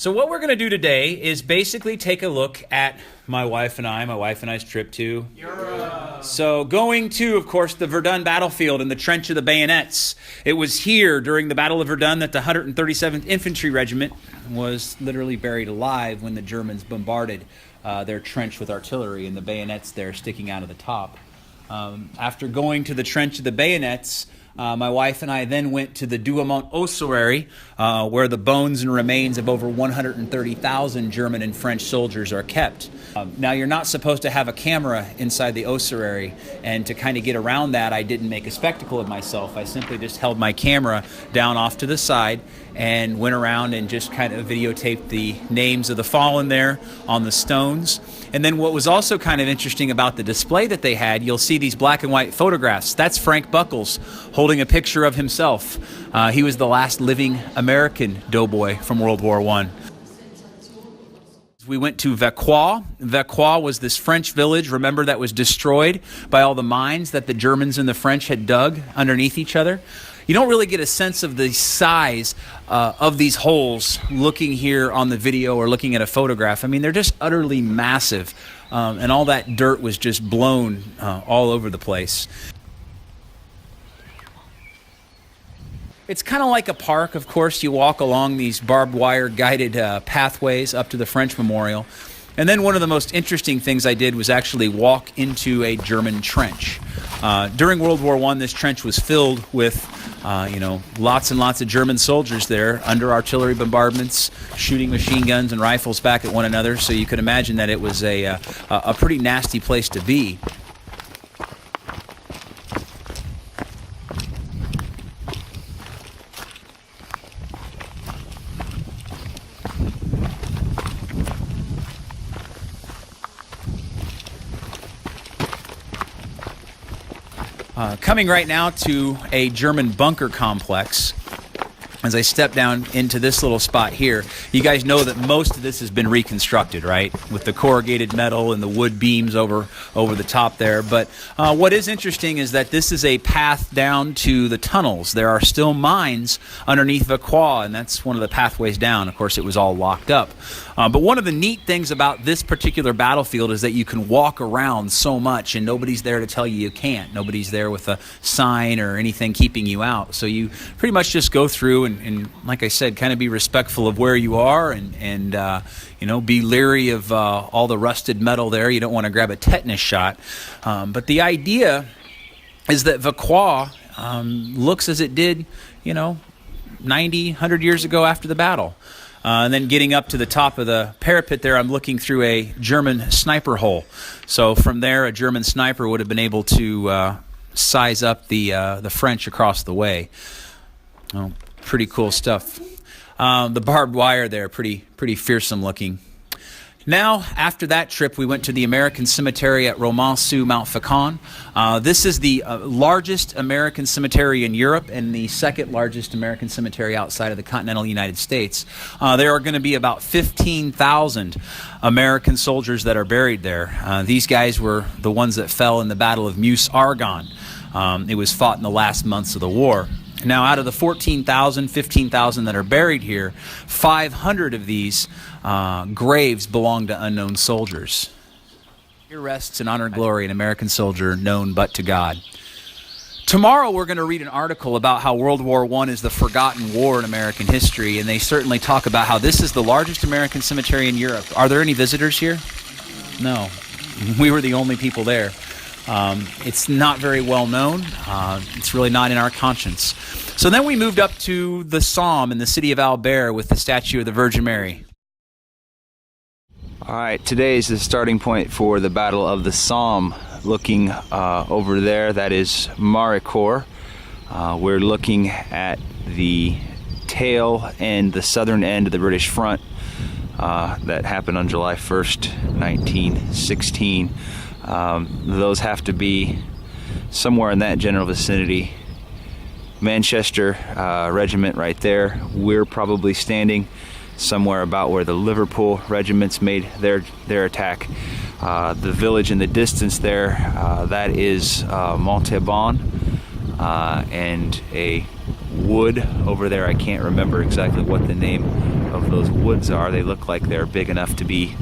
So what we're going to do today is basically take a look at my wife and I's trip to Europe. So going to, of course, the Verdun battlefield and the Trench of the Bayonets. It was here during the Battle of Verdun that the 137th Infantry Regiment was literally buried alive when the Germans bombarded their trench with artillery and the bayonets there sticking out of the top. After going to the Trench of the Bayonets, my wife and I then went to the Beaumont ossuary, where the bones and remains of over 130,000 German and French soldiers are kept. Now, you're not supposed to have a camera inside the ossuary, and to kind of get around that, I didn't make a spectacle of myself. I simply just held my camera down off to the side and went around and just kind of videotaped the names of the fallen there on the stones. And then what was also kind of interesting about the display that they had, you'll see these black and white photographs. That's Frank Buckles holding a picture of himself. He was the last living American doughboy from World War I. We went to Vauquois. Vauquois was this French village, remember, that was destroyed by all the mines that the Germans and the French had dug underneath each other. You don't really get a sense of the size of these holes looking here on the video or looking at a photograph. I mean, they're just utterly massive, and all that dirt was just blown all over the place. It's kind of like a park. Of course, you walk along these barbed wire guided pathways up to the French Memorial. And then one of the most interesting things I did was actually walk into a German trench. During World War I, this trench was filled with, lots and lots of German soldiers there under artillery bombardments, shooting machine guns and rifles back at one another. So you could imagine that it was a pretty nasty place to be. Coming right now to a German bunker complex. As I step down into this little spot here, you guys know that most of this has been reconstructed, right? With the corrugated metal and the wood beams over the top there. But what is interesting is that this is a path down to the tunnels. There are still mines underneath Vauquois, and that's one of the pathways down. Of course, it was all locked up. But one of the neat things about this particular battlefield is that you can walk around so much, and nobody's there to tell you you can't. Nobody's there with a sign or anything keeping you out. So you pretty much just go through and like I said, kind of be respectful of where you are and be leery of all the rusted metal there. You don't want to grab a tetanus shot. But the idea is that Vauquois looks as it did, 90, 100 years ago after the battle. And then getting up to the top of the parapet there, I'm looking through a German sniper hole. So from there, a German sniper would have been able to size up the French across the way. Oh, pretty cool stuff. The barbed wire there, pretty fearsome looking. Now, after that trip, we went to the American cemetery at Romans-sur-Mount Faucon. This is the largest American cemetery in Europe and the second largest American cemetery outside of the continental United States. There are going to be about 15,000 American soldiers that are buried there. These guys were the ones that fell in the Battle of Meuse-Argonne. It was fought in the last months of the war. Now, out of the 14,000, 15,000 that are buried here, 500 of these graves belong to unknown soldiers. Here rests in honor and glory an American soldier known but to God. Tomorrow we're going to read an article about how World War I is the forgotten war in American history, and they certainly talk about how this is the largest American cemetery in Europe. Are there any visitors here? No. We were the only people there. It's not very well known. It's really not in our conscience. So then we moved up to the Somme in the city of Albert with the statue of the Virgin Mary. All right, today is the starting point for the Battle of the Somme. Looking over there, that is Maricourt. We're looking at the tail end, the southern end of the British front that happened on July 1st, 1916. Those have to be somewhere in that general vicinity. Manchester Regiment right there. We're probably standing somewhere about where the Liverpool regiments made their attack. The village in the distance there, that is Montauban, and a wood over there. I can't remember exactly what the name of those woods are. They look like they're big enough to be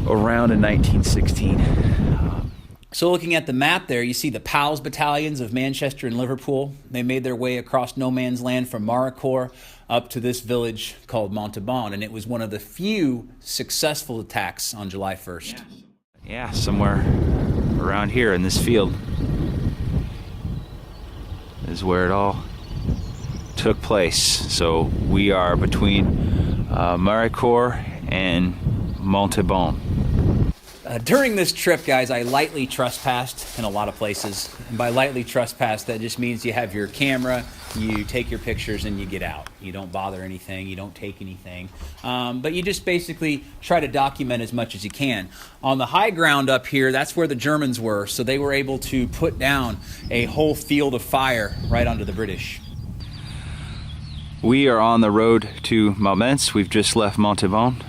around in 1916. So looking at the map there, you see the PALS battalions of Manchester and Liverpool. They made their way across no man's land from Maricourt up to this village called Montauban, and it was one of the few successful attacks on July 1st. Yeah, somewhere around here in this field is where it all took place. So we are between Maricourt and Montauban. During this trip, guys, I lightly trespassed in a lot of places. And by lightly trespassed, that just means you have your camera, you take your pictures, and you get out. You don't bother anything, you don't take anything. But you just basically try to document as much as you can. On the high ground up here, that's where the Germans were, so they were able to put down a whole field of fire right onto the British. We are on the road to Beaumont. We've just left Montauban.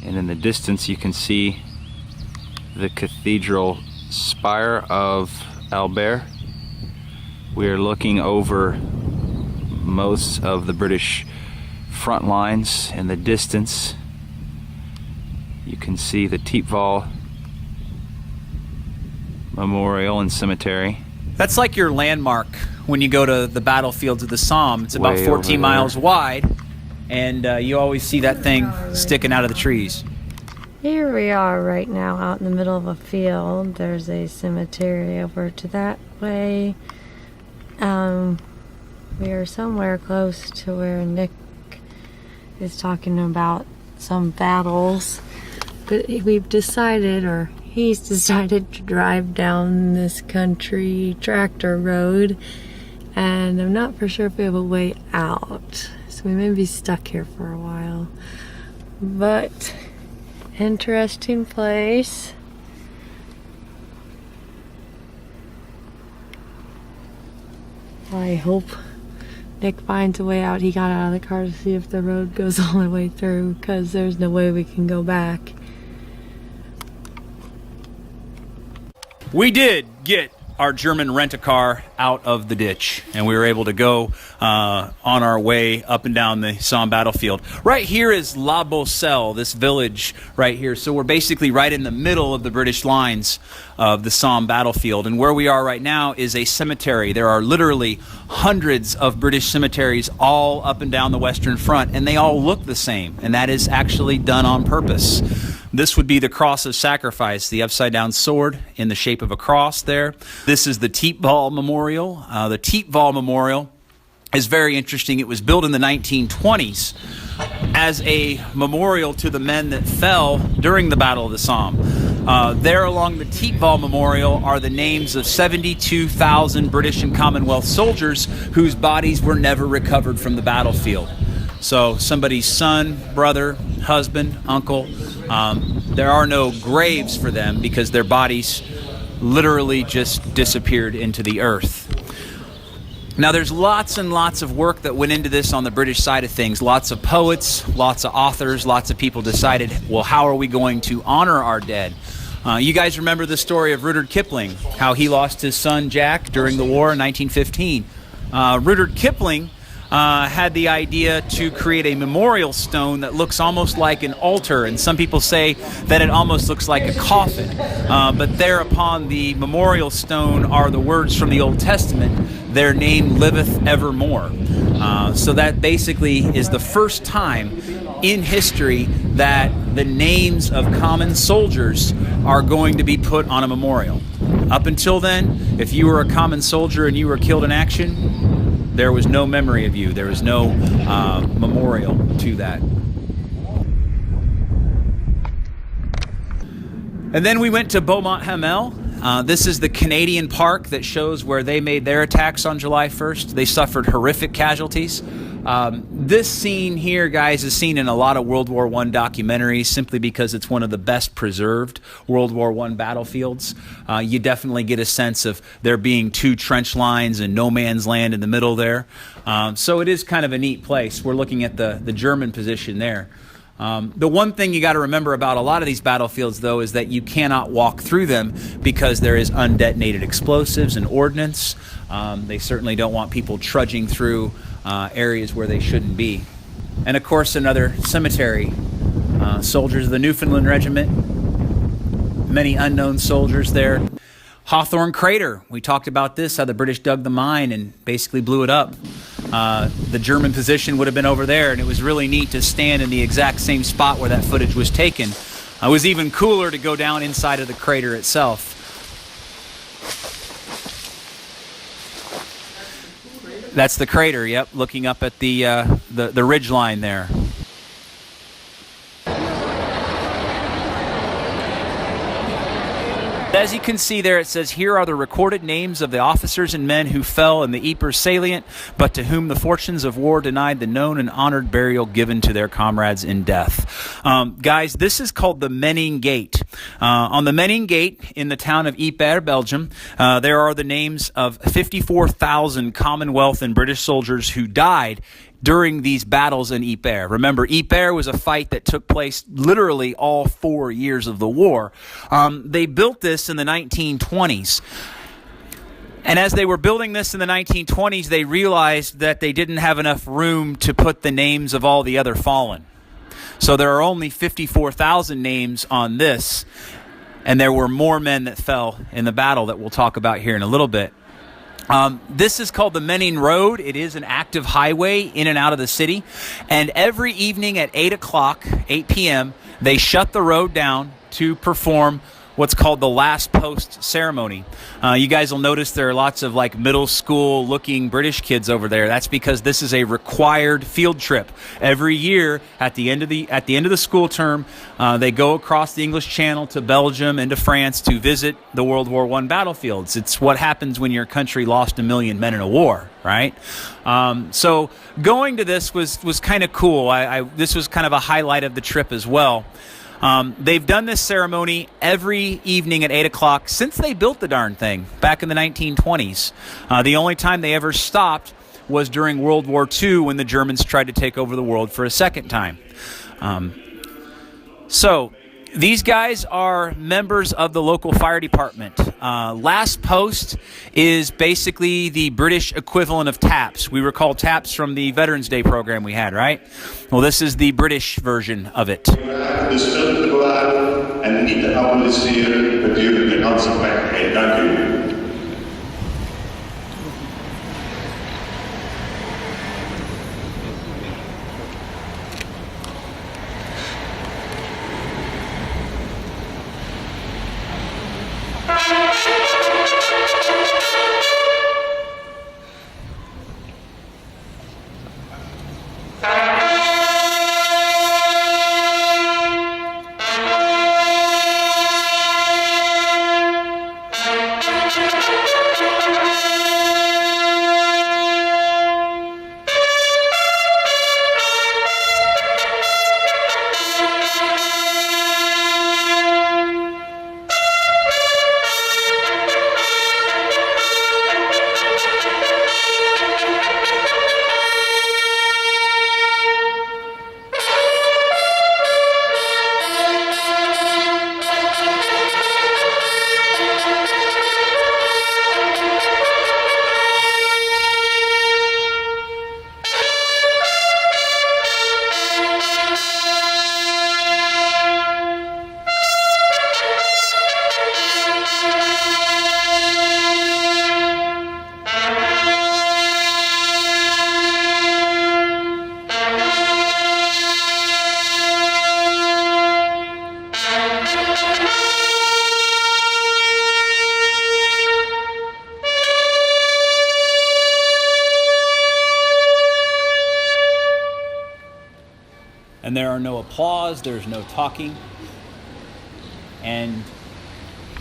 And in the distance you can see the cathedral spire of Albert. We are looking over most of the British front lines. In the distance you can see the Thiepval Memorial and Cemetery. That's like your landmark when you go to the battlefields of the Somme. It's about 14 miles wide, and you always see that thing sticking out of the trees. Here we are right now out in the middle of a field. There's a cemetery over to that way. We are somewhere close to where Nick is talking about some battles. But we've decided, or he's decided, to drive down this country tractor road. And I'm not for sure if we have a way out. So we may be stuck here for a while. But interesting place. I hope Nick finds a way out. He got out of the car to see if the road goes all the way through, because there's no way we can go back. We did get our German rent-a-car out of the ditch, and we were able to go on our way up and down the Somme battlefield. Right here is La Bosselle, this village right here. So we're basically right in the middle of the British lines of the Somme battlefield. And where we are right now is a cemetery. There are literally hundreds of British cemeteries all up and down the Western Front, and they all look the same, and that is actually done on purpose. This would be the cross of sacrifice, the upside-down sword in the shape of a cross there. This is the Thiepval Memorial. The Thiepval Memorial is very interesting. It was built in the 1920s as a memorial to the men that fell during the Battle of the Somme. There along the Thiepval Memorial are the names of 72,000 British and Commonwealth soldiers whose bodies were never recovered from the battlefield. So somebody's son, brother, husband, uncle, there are no graves for them because their bodies literally just disappeared into the earth. Now there's lots and lots of work that went into this on the British side of things. Lots of poets, lots of authors, lots of people decided, well, how are we going to honor our dead? You guys remember the story of Rudyard Kipling, how he lost his son Jack during the war in 1915. Rudyard Kipling had the idea to create a memorial stone that looks almost like an altar, and some people say that it almost looks like a coffin. But there upon the memorial stone are the words from the Old Testament, "Their name liveth evermore." So that basically is the first time in history that the names of common soldiers are going to be put on a memorial. Up until then, if you were a common soldier and you were killed in action, there was no memory of you. There was no memorial to that. And then we went to Beaumont Hamel. This is the Canadian park that shows where they made their attacks on July 1st. They suffered horrific casualties. This scene here, guys, is seen in a lot of World War I documentaries simply because it's one of the best preserved World War I battlefields. You definitely get a sense of there being two trench lines and no man's land in the middle there. So it is kind of a neat place. We're looking at the German position there. The one thing you got to remember about a lot of these battlefields, though, is that you cannot walk through them because there is undetonated explosives and ordnance. They certainly don't want people trudging through areas where they shouldn't be. And of course, another cemetery. Soldiers of the Newfoundland Regiment, many unknown soldiers there. Hawthorn Crater, we talked about this, how the British dug the mine and basically blew it up. The German position would have been over there, and it was really neat to stand in the exact same spot where that footage was taken. It was even cooler to go down inside of the crater itself. That's the crater, yep, looking up at the ridge line there. As you can see there, it says, here are the recorded names of the officers and men who fell in the Ypres salient, but to whom the fortunes of war denied the known and honored burial given to their comrades in death. Guys, this is called the Menin Gate. On the Menin Gate in the town of Ypres, Belgium, there are the names of 54,000 Commonwealth and British soldiers who died during these battles in Ypres. Remember, Ypres was a fight that took place literally all 4 years of the war. They built this in the 1920s. And as they were building this in the 1920s, they realized that they didn't have enough room to put the names of all the other fallen. So there are only 54,000 names on this. And there were more men that fell in the battle that we'll talk about here in a little bit. This is called the Menin Road. It is an active highway in and out of the city. And every evening at 8 p.m., they shut the road down to perform what's called the last post ceremony. You guys will notice there are lots of like middle school looking British kids over there. That's because this is a required field trip. Every year at the end of the school term, they go across the English Channel to Belgium and to France to visit the World War I battlefields. It's what happens when your country lost 1 million men in a war, right? So going to this was kind of cool. This was kind of a highlight of the trip as well. They've done this ceremony every evening at 8 o'clock since they built the darn thing back in the 1920s. The only time they ever stopped was during World War II when the Germans tried to take over the world for a second time. So these guys are members of the local fire department. Last post is basically the British equivalent of TAPS. We recall TAPS from the Veterans Day program we had, right? Well, this is the British version of it. De stilte te bewaren en niet te analyseren gedurende de ganse weg. Dank u. And there are no applause, there's no talking. And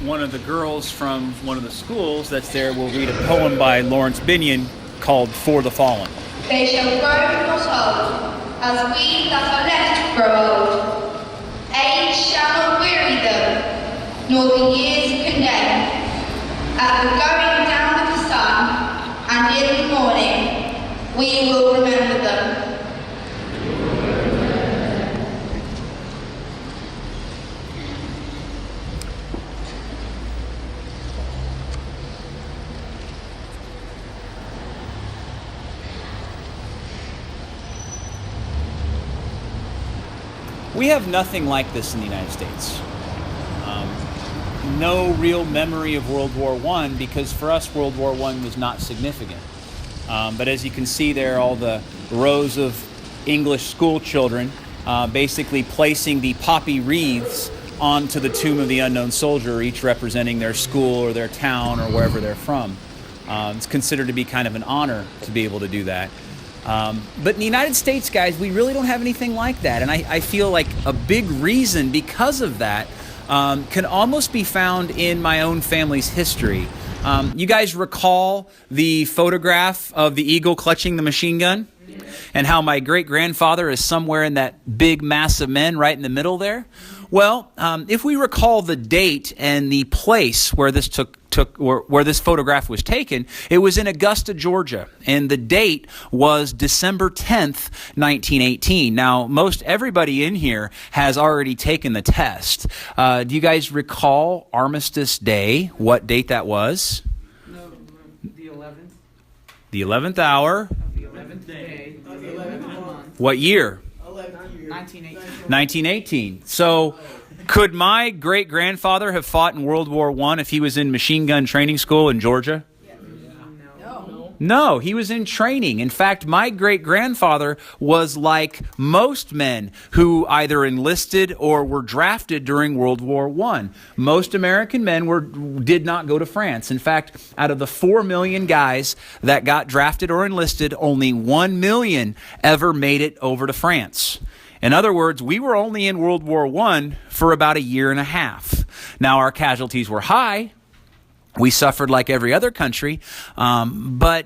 one of the girls from one of the schools that's there will read a poem by Lawrence Binion called For the Fallen. They shall grow not old, as we that are left grow old. Age shall not weary them, nor the years condemn. At the going down of the sun, and in the morning, we will remember them. We have nothing like this in the United States. No real memory of World War I, because for us World War I was not significant. But as you can see there, all the rows of English school children basically placing the poppy wreaths onto the tomb of the unknown soldier, each representing their school or their town or wherever they're from. It's considered to be kind of an honor to be able to do that. But in the United States, guys, we really don't have anything like that. And I feel like a big reason because of that can almost be found in my own family's history. You guys recall the photograph of the eagle clutching the machine gun? And how my great-grandfather is somewhere in that big mass of men right in the middle there? Well, if we recall the date and the place where this where this photograph was taken, it was in Augusta, Georgia, and the date was December 10th, 1918. Now, most everybody in here has already taken the test. Do you guys recall Armistice Day, what date that was? No, the 11th. The 11th hour. The 11th day. Of the 11th month. What year? 1918. 1918. So, could my great-grandfather have fought in World War I if he was in machine gun training school in Georgia? No, he was in training. In fact, my great-grandfather was like most men who either enlisted or were drafted during World War I. Most American men did not go to France. In fact, out of the 4 million guys that got drafted or enlisted, only 1 million ever made it over to France. In other words, we were only in World War I for about a year and a half. Now, our casualties were high. We suffered like every other country, but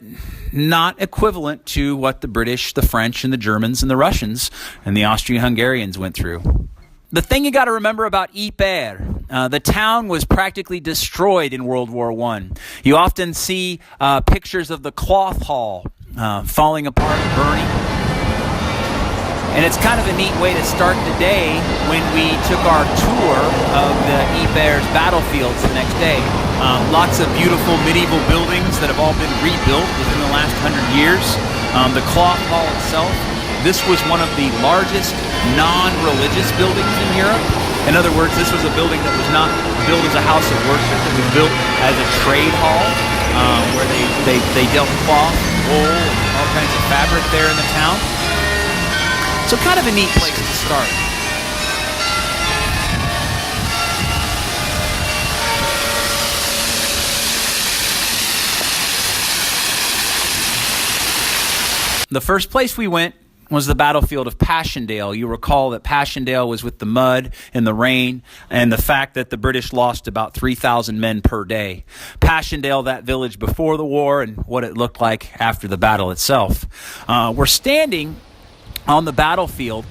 not equivalent to what the British, the French, and the Germans, and the Russians, and the Austrian-Hungarians went through. The thing you got to remember about Ypres, the town was practically destroyed in World War I. You often see pictures of the cloth hall falling apart and burning. And it's kind of a neat way to start the day when we took our tour of the Ypres battlefields the next day. Lots of beautiful medieval buildings that have all been rebuilt within the last 100 years. The cloth hall itself, this was one of the largest non-religious buildings in Europe. In other words, this was a building that was not built as a house of worship. It was built as a trade hall where they dealt cloth, wool, and all kinds of fabric there in the town. So kind of a neat place to start. The first place we went was the battlefield of Passchendaele. You recall that Passchendaele was with the mud and the rain and the fact that the British lost about 3,000 men per day. Passchendaele, that village before the war, and what it looked like after the battle itself. We're standing on the battlefield,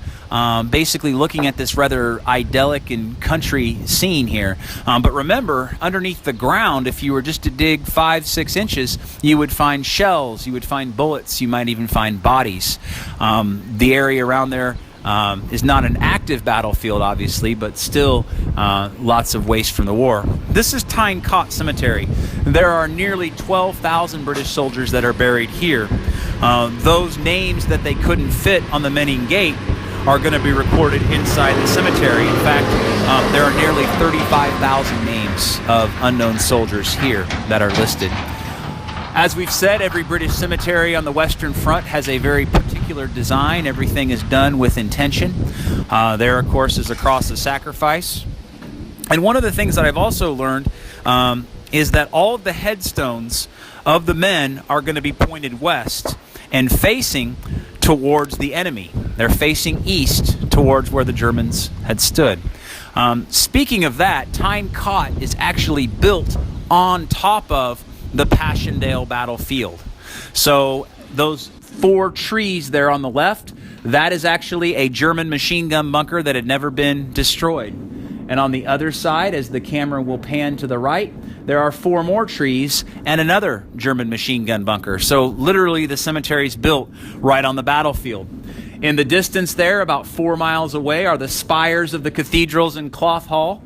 basically looking at this rather idyllic and country scene here. But remember, underneath the ground, if you were just to dig 5-6 inches, you would find shells, you would find bullets, you might even find bodies. The area around there is not an active battlefield, obviously, but still lots of waste from the war. This is Tyne Cot Cemetery. There are nearly 12,000 British soldiers that are buried here. Those names that they couldn't fit on the Menin Gate are going to be recorded inside the cemetery. In fact, there are nearly 35,000 names of unknown soldiers here that are listed. As we've said, every British cemetery on the Western Front has a very particular design. Everything is done with intention. There, of course, is a cross of sacrifice. And one of the things that I've also learned is that all of the headstones of the men are going to be pointed west and facing towards the enemy. They're facing east towards where the Germans had stood. Speaking of that, Tyne Cot is actually built on top of the Passchendaele battlefield. So those 4 trees there on the left, that is actually a German machine gun bunker that had never been destroyed. And on the other side, as the camera will pan to the right, there are 4 more trees and another German machine gun bunker. So literally the cemetery is built right on the battlefield. In the distance there, about 4 miles away, are the spires of the cathedrals and cloth hall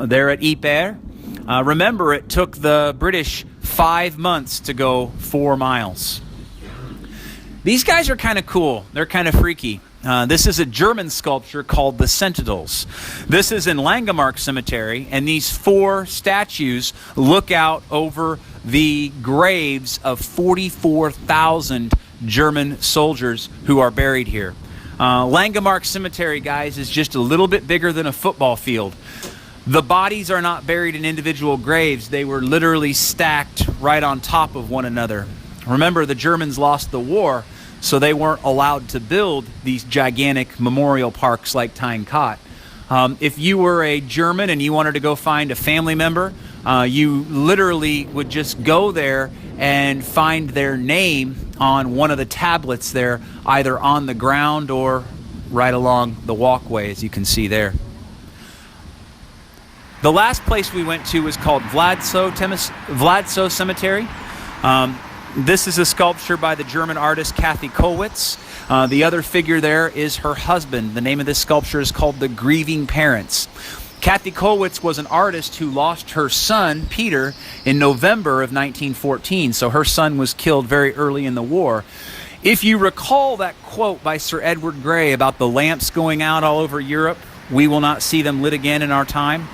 there at Ypres. Remember, it took the British 5 months to go 4 miles. These guys are kind of cool. They're kind of freaky. This is a German sculpture called the Sentinels. This is in Langemark Cemetery, and these 4 statues look out over the graves of 44,000 German soldiers who are buried here. Langemark Cemetery, guys, is just a little bit bigger than a football field. The bodies are not buried in individual graves. They were literally stacked right on top of one another. Remember, the Germans lost the war, so they weren't allowed to build these gigantic memorial parks like Tyne Cot. If you were a German and you wanted to go find a family member, you literally would just go there and find their name on one of the tablets there, either on the ground or right along the walkway, as you can see there. The last place we went to was called Władzow Cemetery. This is a sculpture by the German artist Kathe Kollwitz. The other figure there is her husband. The name of this sculpture is called the Grieving Parents. Kathe Kollwitz was an artist who lost her son, Peter, in November of 1914. So her son was killed very early in the war. If you recall that quote by Sir Edward Grey about the lamps going out all over Europe, we will not see them lit again in our time.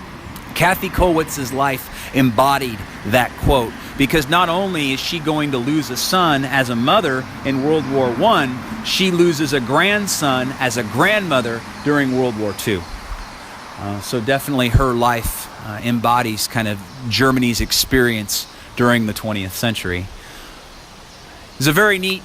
Kathe Kollwitz's life embodied that quote, because not only is she going to lose a son as a mother in World War I, she loses a grandson as a grandmother during World War II. So definitely her life embodies kind of Germany's experience during the 20th century. It was a very neat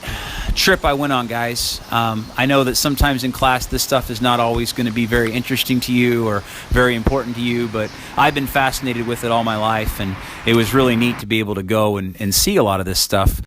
trip I went on, guys. I know that sometimes in class this stuff is not always going to be very interesting to you or very important to you, but I've been fascinated with it all my life, and it was really neat to be able to go and see a lot of this stuff.